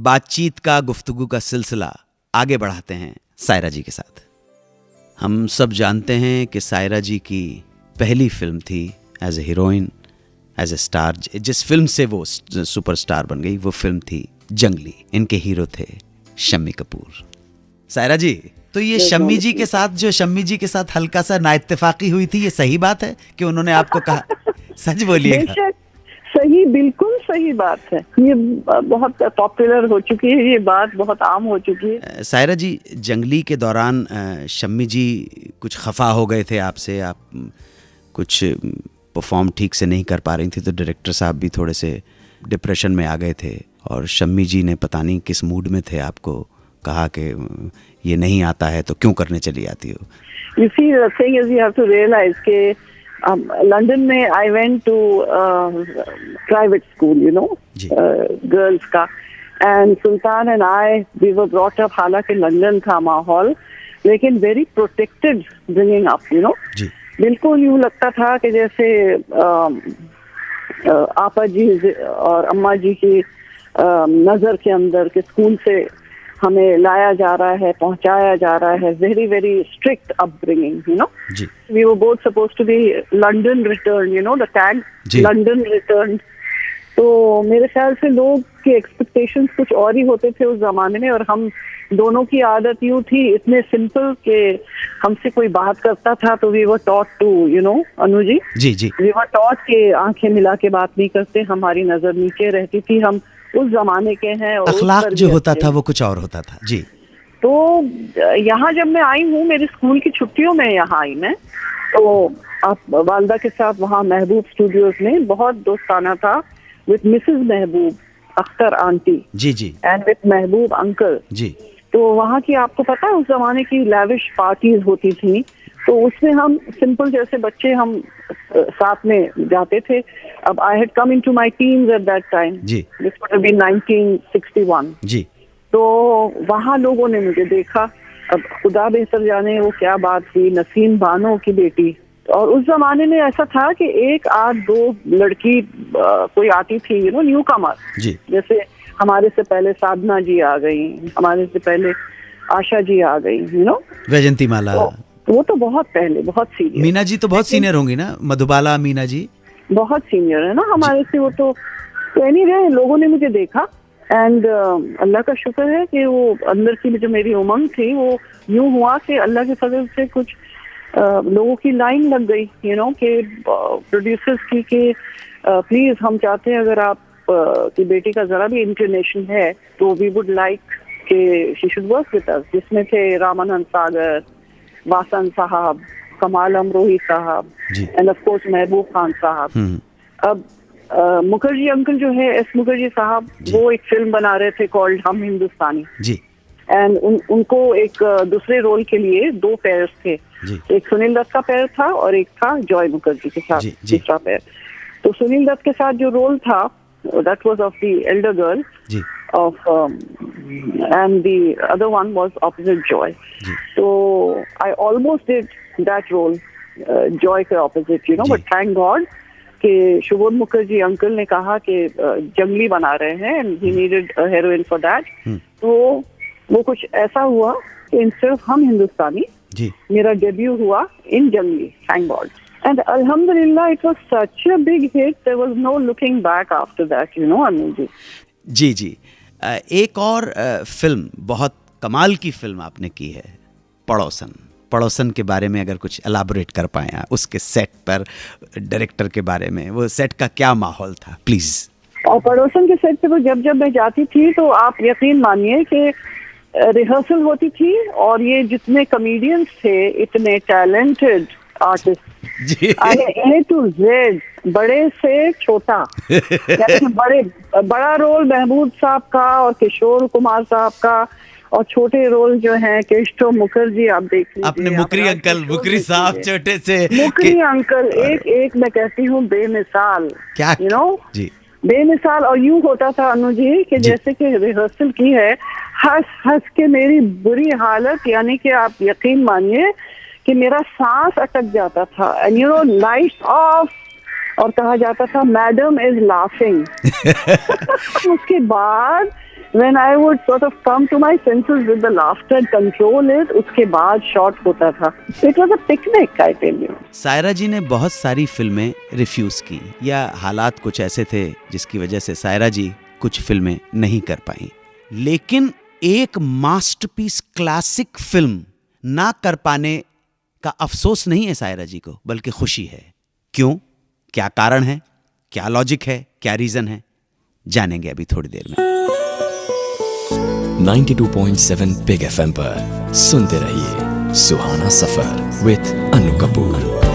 बातचीत का, गुफ्तगू का सिलसिला आगे बढ़ाते हैं सायरा जी के साथ। हम सब जानते हैं कि सायरा जी की पहली फिल्म थी as a heroine, as a star. जिस फिल्म से वो सुपरस्टार बन गई वो फिल्म थी जंगली। इनके हीरो थे शम्मी कपूर। सायरा जी, तो ये शम्मी जी के साथ, जो शम्मी जी के साथ हल्का सा नाइत्तेफाकी हुई थी, ये सही बात है कि उन्होंने आपको कहा? सच बोलिएगा। सही, बिल्कुल सही बात है। ये बहुत पॉपुलर हो चुकी है, ये बात बहुत आम हो चुकी है। सायरा जी, जंगली के दौरान शम्मी जी कुछ खफा हो गए थे आपसे, आप कुछ परफॉर्म ठीक से नहीं कर पा रही थी, तो डायरेक्टर साहब भी थोड़े से डिप्रेशन में आ गए थे, और शम्मी जी ने पता नहीं किस मूड में थे, आपको कहा कि ये नहीं आता है तो क्यों करने चली आती हो? You see, the thing is, you have to realize कि लंदन में I went to private school, you know, girls का, and Sultan and I, we were brought up, हालांकि लंदन था माहौल, लेकिन very protected bringing up, you know. जी। बिल्कुल यूँ लगता था कि जैसे आपा जी और अम्मा जी की नजर के अंदर के स्कूल से हमें लाया जा रहा है, पहुंचाया जा रहा है। Very very strict upbringing, you know. We were both supposed to be London return, you know, the tag London return. तो मेरे ख्याल से लोग के एक्सपेक्टेशंस कुछ और ही होते थे उस जमाने में, और हम दोनों की आदत यूँ थी इतने सिंपल के हमसे कोई बात करता था तो we were taught to, you know, Anu ji, we were taught के आंखें मिला के बात नहीं करते, हमारी नजर नीचे रहती थी, हम उस जमाने के हैं। और अखलाक जो होता था वो कुछ और होता था। जी। तो यहाँ जब मैं आई हूँ, मेरे स्कूल की छुट्टियों में यहाँ आई मैं, तो आप वालदा के साथ वहाँ महबूब स्टूडियोज में बहुत दोस्ताना था with Mrs Mahboob Akhtar aunty. जी जी। And with Mahboob uncle. जी। तो वहाँ की, आपको पता है, उस जमाने की लैविश पार्टीज होती थी, तो उसमें हम सिंपल जैसे बच्चे हम साथ में जाते थे। अब I had come into my teens at that time, this would have been 1961। जी। तो वहाँ लोगों ने मुझे देखा। अब खुदा बेहतर जाने वो क्या बात हुई, नसीम बानो की बेटी। और उस जमाने में ऐसा था कि एक आध दो लड़की कोई आती थी, यू नो, न्यू कमर। जैसे हमारे से पहले साधना जी आ गई, हमारे से पहले आशा जी आ गई, यू नो, वैजंती माला। वो तो बहुत पहले, बहुत सीनियर। मीना जी तो बहुत सीनियर होंगी ना, मधुबाला मीना जी बहुत सीनियर है ना हमारे से वो तो एनीवे लोगों ने मुझे देखा, एंड अल्लाह का शुक्र है कि वो अंदर की जो मेरी उमंग थी वो यूं हुआ कि अल्लाह के फजल से कुछ लोगों की लाइन लग गई, यू नो, के प्रोड्यूसर्स की कि प्लीज हम चाहते हैं अगर आप की बेटी का जरा भी इंक्लिनेशन है तो वी वुड लाइक कि she should work with us, जिसमें थे रामानंद सागर, वासन साहब, कमाल अमरोही साहब, end of course Mehboob Khan साहब। अब मुखर्जी अंकल जो है, एस मुखर्जी साहब, वो एक फिल्म बना रहे थे कॉल्ड हम हिंदुस्तानी जी, एंड उनको एक दूसरे रोल के लिए दो पेयर्स थे, एक सुनील दत्त का पेयर था और एक था जॉय मुखर्जी के साथ दूसरा पेयर। तो सुनील दत्त के साथ जो रोल था that was of the elder girl of and the other one was opposite Joy. So I almost did that role, Joy के opposite, you know, but thank God कि शुभोध मुखर्जी अंकल ने कहा कि जंगली बना रहे हैं and he needed a heroine for that. तो वो कुछ ऐसा हुआ कि सिर्फ हम हिंदुस्तानी मेरा डेब्यू हुआ इन जंगली, thank God. And alhamdulillah, it was such a big hit. There was no looking back after that, you know, Anu ji. जी जी। एक और फिल्म, बहुत कमाल की फिल्म आपने की है, पड़ोसन। पड़ोसन के बारे में अगर कुछ एलाबोरेट कर पाए, उसके सेट पर, डायरेक्टर के बारे में, वो सेट का क्या माहौल था, प्लीज। और पड़ोसन के सेट पे तो जब मैं जाती थी तो आप यकीन मानिए कि रिहर्सल होती थी, और ये जितने कॉमेडियंस थे, इतने talented artist, A to Z, बड़े से छोटा, बड़ा रोल महबूब साहब का और किशोर कुमार साहब का, और छोटे रोल जो हैं केशव मुखर्जी, आप देख लीजिए, अपने मुकरी अंकल, मुकरी साहब, छोटे से मुकरी अंकल, एक मैं कहती हूँ बेमिसाल, क्या, यू नो, बेमिसाल। और यूं होता था अनु जी कि जैसे कि रिहर्सल की है, हंस हंस के मेरी बुरी हालत, यानी कि आप यकीन मानिए कि मेरा सांस अटक जाता था, and you know, lights off, और कहा जाता था मैडम इज लाफिंग। उसके बाद when I would sort of come to my senses with the laughter and control it, उसके बाद शॉट होता था. It was a picnic, I tell you. Saira जी ने बहुत सारी फिल्में रिफ्यूज की या हालात कुछ ऐसे थे जिसकी वजह से सायरा जी कुछ फिल्में नहीं कर पाई. लेकिन एक मास्टरपीस क्लासिक फिल्म ना कर पाने का अफसोस नहीं है सायरा जी को, बल्कि खुशी है. क्यों? क्या कारण है? क्या लॉजिक है? क्या रीजन है? जानेंगे अभी थोड़ी देर में. 92.7 बिग FM पर सुनते रहिए सुहाना सफर विद अनु कपूर.